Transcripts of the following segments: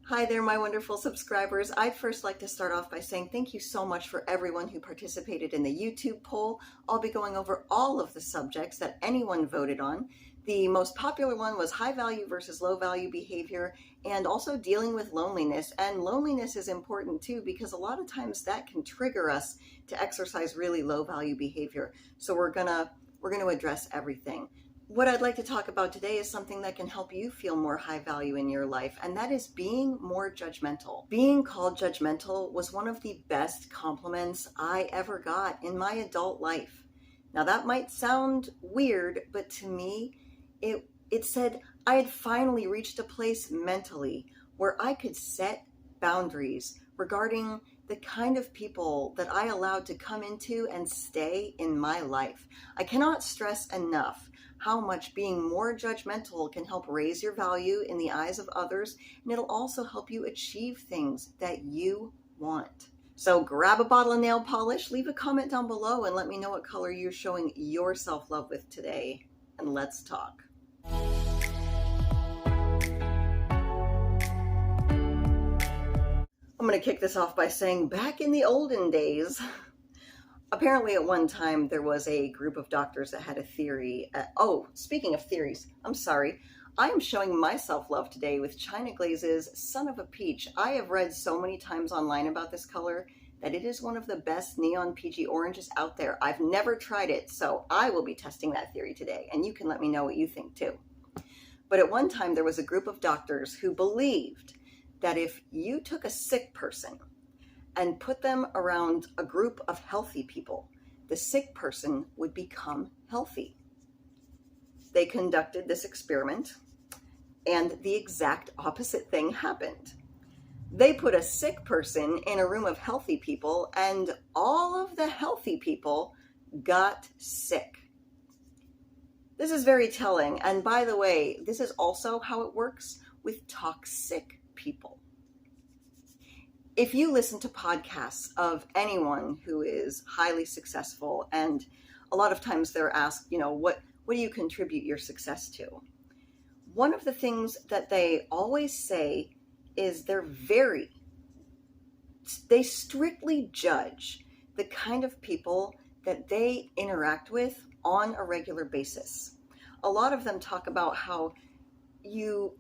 Hi there, my wonderful subscribers. I'd first like to start off by saying thank you so much for everyone who participated in the YouTube poll. I'll be going over all of the subjects that anyone voted on. The most popular one was high value versus low value behavior, and also dealing with loneliness. And loneliness is important too, because a lot of times that can trigger us to exercise really low value behavior. So we're gonna address everything. What I'd like to talk about today is something that can help you feel more high value in your life, and that is being more judgmental. Being called judgmental was one of the best compliments I ever got in my adult life. Now that might sound weird, but to me, it said I had finally reached a place mentally where I could set boundaries regarding the kind of people that I allowed to come into and stay in my life. I cannot stress enough how much being more judgmental can help raise your value in the eyes of others, and it'll also help you achieve things that you want. So grab a bottle of nail polish, leave a comment down below, and let me know what color you're showing your self-love with today, and let's talk. I'm going to kick this off by saying back in the olden days, apparently at one time there was a group of doctors that had a theory. Speaking of theories, I'm sorry. I am showing my self-love today with China Glaze's Son of a Peach. I have read so many times online about this color that it is one of the best neon peachy oranges out there. I've never tried it, so I will be testing that theory today, and you can let me know what you think too. But at one time there was a group of doctors who believed that if you took a sick person and put them around a group of healthy people, the sick person would become healthy. They conducted this experiment, and the exact opposite thing happened. They put a sick person in a room of healthy people, and all of the healthy people got sick. This is very telling, and by the way, this is also how it works with toxic people. If you listen to podcasts of anyone who is highly successful, and a lot of times they're asked, what do you contribute your success to? One of the things that they always say is they strictly judge the kind of people that they interact with on a regular basis. A lot of them talk about how you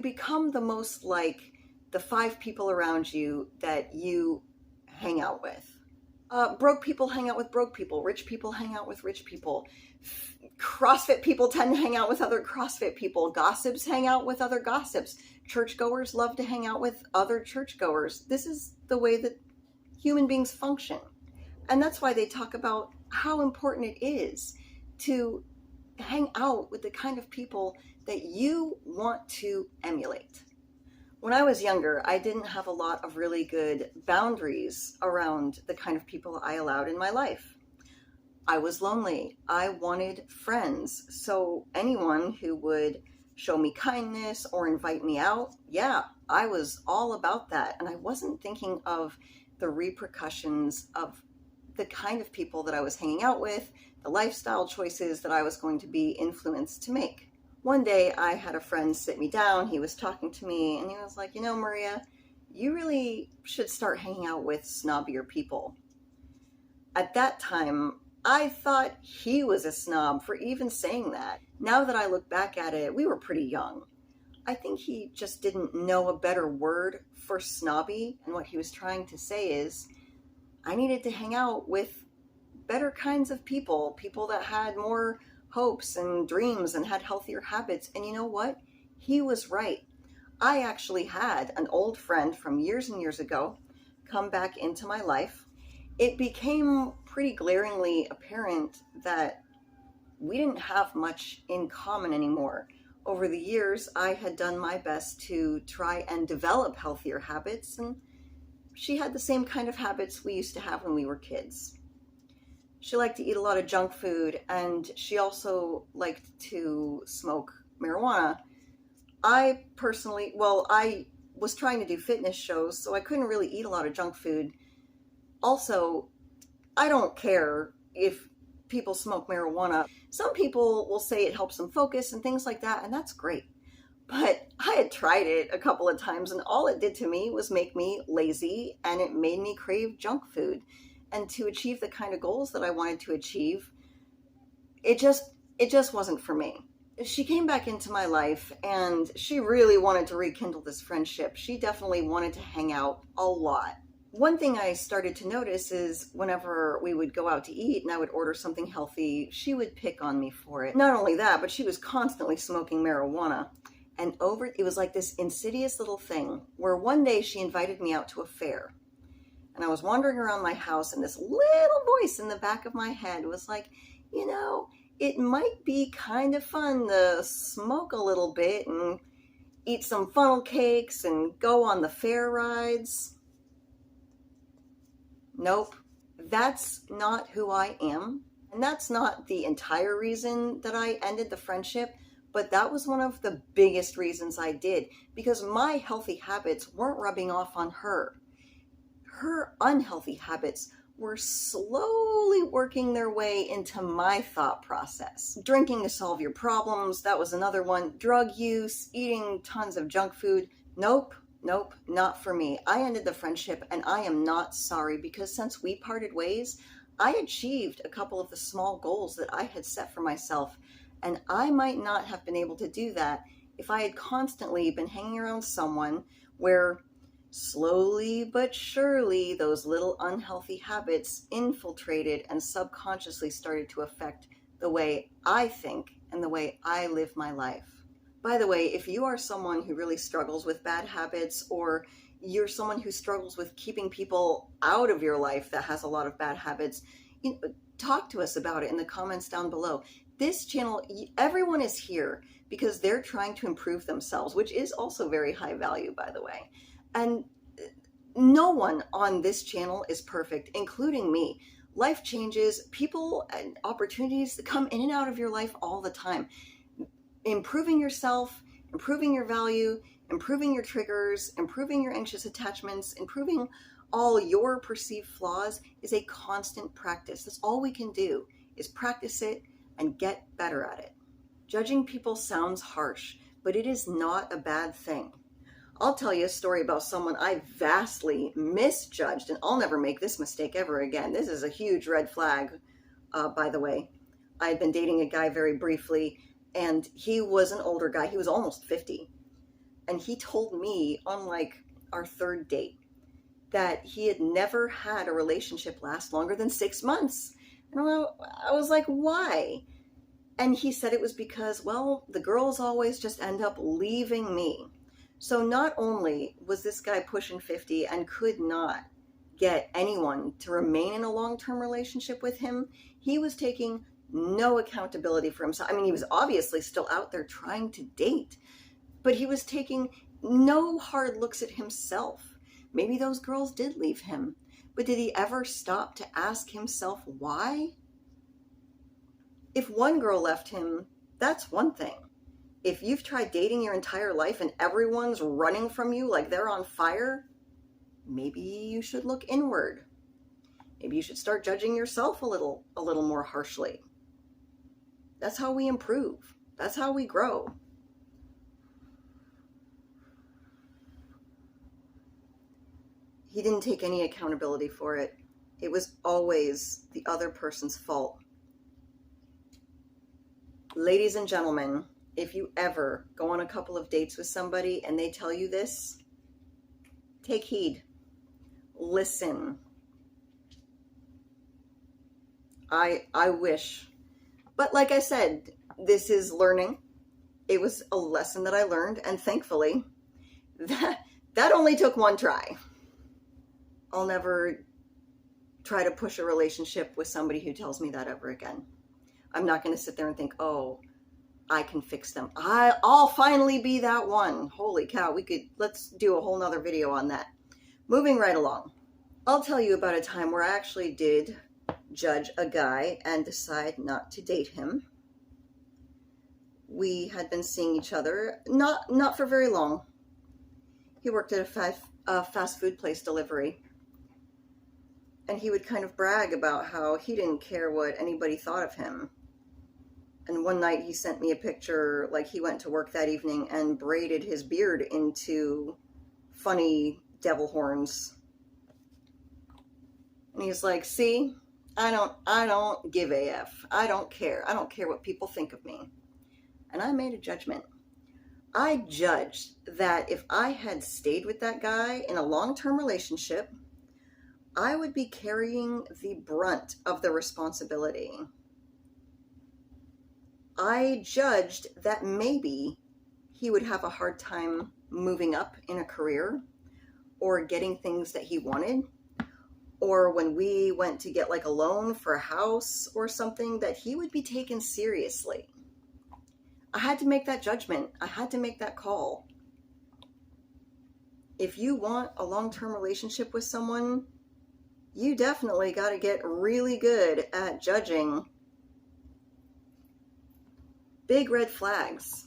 become the most like the 5 people around you that you hang out with. Broke people hang out with broke people. Rich people hang out with rich people. CrossFit people tend to hang out with other CrossFit people. Gossips hang out with other gossips. Churchgoers love to hang out with other churchgoers. This is the way that human beings function. And that's why they talk about how important it is to hang out with the kind of people that you want to emulate. When I was younger, I didn't have a lot of really good boundaries around the kind of people I allowed in my life. I was lonely. I wanted friends. So anyone who would show me kindness or invite me out, yeah, I was all about that. And I wasn't thinking of the repercussions of the kind of people that I was hanging out with, the lifestyle choices that I was going to be influenced to make. One day I had a friend sit me down. He was talking to me and he was like, Maria, you really should start hanging out with snobbier people. At that time, I thought he was a snob for even saying that. Now that I look back at it, we were pretty young. I think he just didn't know a better word for snobby, and what he was trying to say is I needed to hang out with better kinds of people that had more hopes and dreams and had healthier habits. And you know what? He was right. I actually had an old friend from years and years ago come back into my life. It became pretty glaringly apparent that we didn't have much in common anymore. Over the years, I had done my best to try and develop healthier habits, and she had the same kind of habits we used to have when we were kids. She liked to eat a lot of junk food, and she also liked to smoke marijuana. I was trying to do fitness shows, so I couldn't really eat a lot of junk food. Also, I don't care if people smoke marijuana. Some people will say it helps them focus and things like that, and that's great. But I had tried it a couple of times, and all it did to me was make me lazy, and it made me crave junk food. And to achieve the kind of goals that I wanted to achieve, it just wasn't for me. She came back into my life, and she really wanted to rekindle this friendship. She definitely wanted to hang out a lot. One thing I started to notice is whenever we would go out to eat and I would order something healthy, she would pick on me for it. Not only that, but she was constantly smoking marijuana. And it was like this insidious little thing where one day she invited me out to a fair. And I was wandering around my house, and this little voice in the back of my head was like, you know, it might be kind of fun to smoke a little bit and eat some funnel cakes and go on the fair rides. Nope, that's not who I am. And that's not the entire reason that I ended the friendship, but that was one of the biggest reasons I did, because my healthy habits weren't rubbing off on her. Her unhealthy habits were slowly working their way into my thought process. Drinking to solve your problems, that was another one. Drug use, eating tons of junk food. Nope, not for me. I ended the friendship, and I am not sorry, because since we parted ways, I achieved a couple of the small goals that I had set for myself, and I might not have been able to do that if I had constantly been hanging around someone where slowly but surely those little unhealthy habits infiltrated and subconsciously started to affect the way I think and the way I live my life. By the way, if you are someone who really struggles with bad habits, or you're someone who struggles with keeping people out of your life that has a lot of bad habits, talk to us about it in the comments down below. This channel, everyone is here because they're trying to improve themselves, which is also very high value, by the way. And no one on this channel is perfect, including me. Life changes, people and opportunities that come in and out of your life all the time. Improving yourself, improving your value, improving your triggers, improving your anxious attachments, improving all your perceived flaws is a constant practice. That's all we can do, is practice it and get better at it. Judging people sounds harsh, but it is not a bad thing. I'll tell you a story about someone I vastly misjudged, and I'll never make this mistake ever again. This is a huge red flag, by the way. I had been dating a guy very briefly, and he was an older guy. He was almost 50. And he told me on like our third date that he had never had a relationship last longer than 6 months. And I was like, why? And he said it was because, well, the girls always just end up leaving me. So not only was this guy pushing 50 and could not get anyone to remain in a long-term relationship with him, he was taking no accountability for himself. I mean, he was obviously still out there trying to date, but he was taking no hard looks at himself. Maybe those girls did leave him, but did he ever stop to ask himself why? If one girl left him, that's one thing. If you've tried dating your entire life and everyone's running from you like they're on fire, maybe you should look inward. Maybe you should start judging yourself a little more harshly. That's how we improve. That's how we grow. He didn't take any accountability for it. It was always the other person's fault. Ladies and gentlemen, if you ever go on a couple of dates with somebody and they tell you this, take heed. Listen. I wish. But like I said, this is learning. It was a lesson that I learned, and thankfully, that only took one try. I'll never try to push a relationship with somebody who tells me that ever again. I'm not going to sit there and think, oh, I can fix them. I'll finally be that one. Holy cow, let's do a whole nother video on that. Moving right along. I'll tell you about a time where I actually did judge a guy and decide not to date him. We had been seeing each other, not for very long. He worked at a fast food place delivery. And he would kind of brag about how he didn't care what anybody thought of him. And one night he sent me a picture, like he went to work that evening and braided his beard into funny devil horns. And he's like, see, I don't give a F. I don't care. I don't care what people think of me. And I made a judgment. I judged that if I had stayed with that guy in a long-term relationship, I would be carrying the brunt of the responsibility. I judged that maybe he would have a hard time moving up in a career or getting things that he wanted, or when we went to get like a loan for a house or something, that he would be taken seriously. I had to make that judgment. I had to make that call. If you want a long-term relationship with someone, you definitely got to get really good at judging big red flags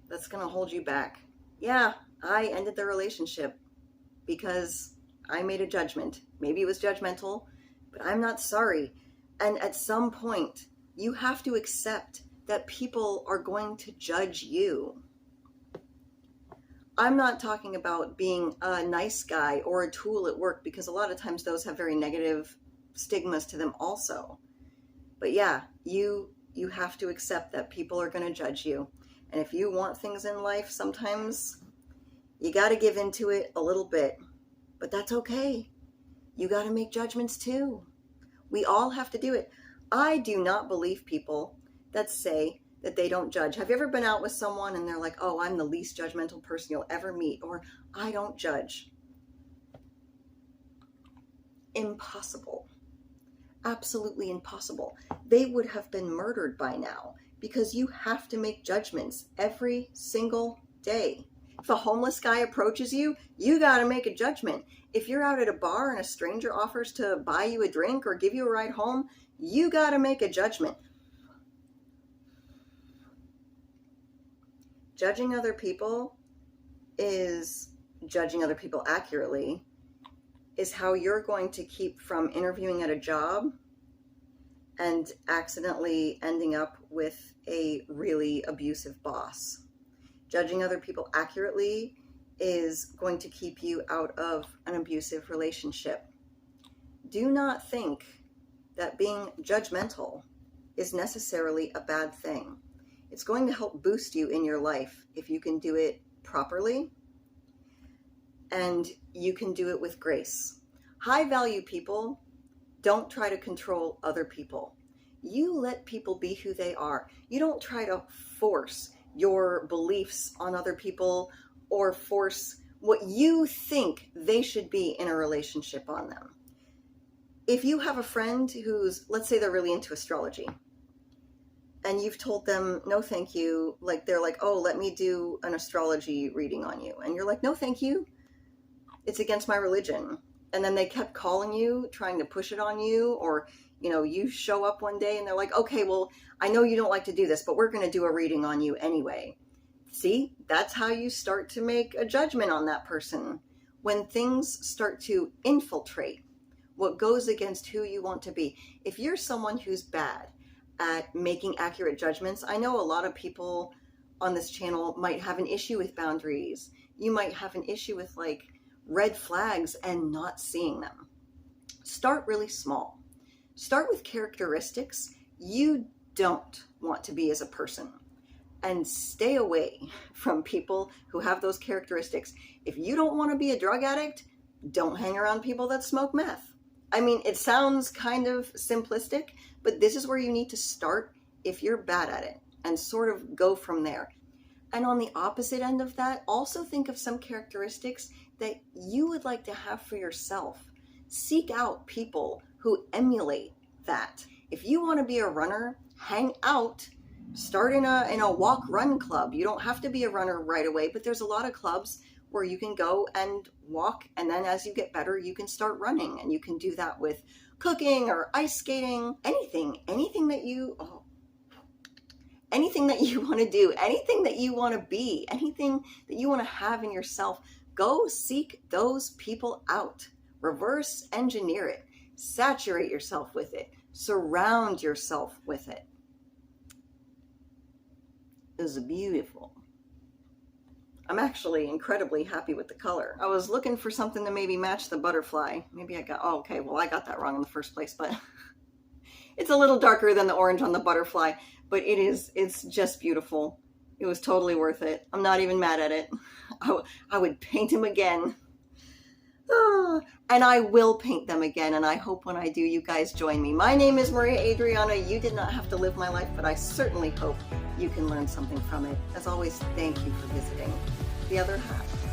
that's going to hold you back. Yeah, I ended the relationship because I made a judgment. Maybe it was judgmental, but I'm not sorry. And at some point, you have to accept that people are going to judge you. I'm not talking about being a nice guy or a tool at work, because a lot of times those have very negative stigmas to them also. But yeah, you have to accept that people are going to judge you. And if you want things in life, sometimes you got to give into it a little bit. But that's okay. You got to make judgments too. We all have to do it. I do not believe people that say that they don't judge. Have you ever been out with someone and they're like, oh, I'm the least judgmental person you'll ever meet, or I don't judge? Impossible. Absolutely impossible. They would have been murdered by now, because you have to make judgments every single day. If a homeless guy approaches you, you got to make a judgment. If you're out at a bar and a stranger offers to buy you a drink or give you a ride home, you got to make a judgment. Judging other people accurately is how you're going to keep from interviewing at a job and accidentally ending up with a really abusive boss. Judging other people accurately is going to keep you out of an abusive relationship. Do not think that being judgmental is necessarily a bad thing. It's going to help boost you in your life if you can do it properly, and you can do it with grace. High value people don't try to control other people. You let people be who they are. You don't try to force your beliefs on other people or force what you think they should be in a relationship on them. If you have a friend who's, let's say they're really into astrology, and you've told them, no, thank you. Like, they're like, oh, let me do an astrology reading on you. And you're like, no, thank you. It's against my religion. And then they kept calling you, trying to push it on you. Or, you show up one day and they're like, okay, well, I know you don't like to do this, but we're going to do a reading on you anyway. See, that's how you start to make a judgment on that person. When things start to infiltrate what goes against who you want to be. If you're someone who's bad at making accurate judgments, I know a lot of people on this channel might have an issue with boundaries. You might have an issue with like red flags and not seeing them. Start really small. Start with characteristics you don't want to be as a person, and stay away from people who have those characteristics. If you don't want to be a drug addict, don't hang around people that smoke meth. I mean, it sounds kind of simplistic, but this is where you need to start if you're bad at it, and sort of go from there. And on the opposite end of that, also think of some characteristics that you would like to have for yourself. Seek out people who emulate that. If you want to be a runner, hang out, start in a walk-run club. You don't have to be a runner right away, but there's a lot of clubs where you can go and walk, and then as you get better, you can start running. And you can do that with cooking or ice skating, anything that you want to do, anything that you want to be, anything that you want to have in yourself. Go seek those people out. Reverse engineer it. Saturate yourself with it. Surround yourself with it. is beautiful. I'm actually incredibly happy with the color. I was looking for something to maybe match the butterfly. Maybe I got, oh, okay, well, I got that wrong in the first place, but it's a little darker than the orange on the butterfly, but it's just beautiful. It was totally worth it. I'm not even mad at it. I would paint him again. And I will paint them again, and I hope when I do, you guys join me. My name is Maria Adriana. You did not have to live my life, but I certainly hope you can learn something from it. As always, thank you for visiting The Other Half.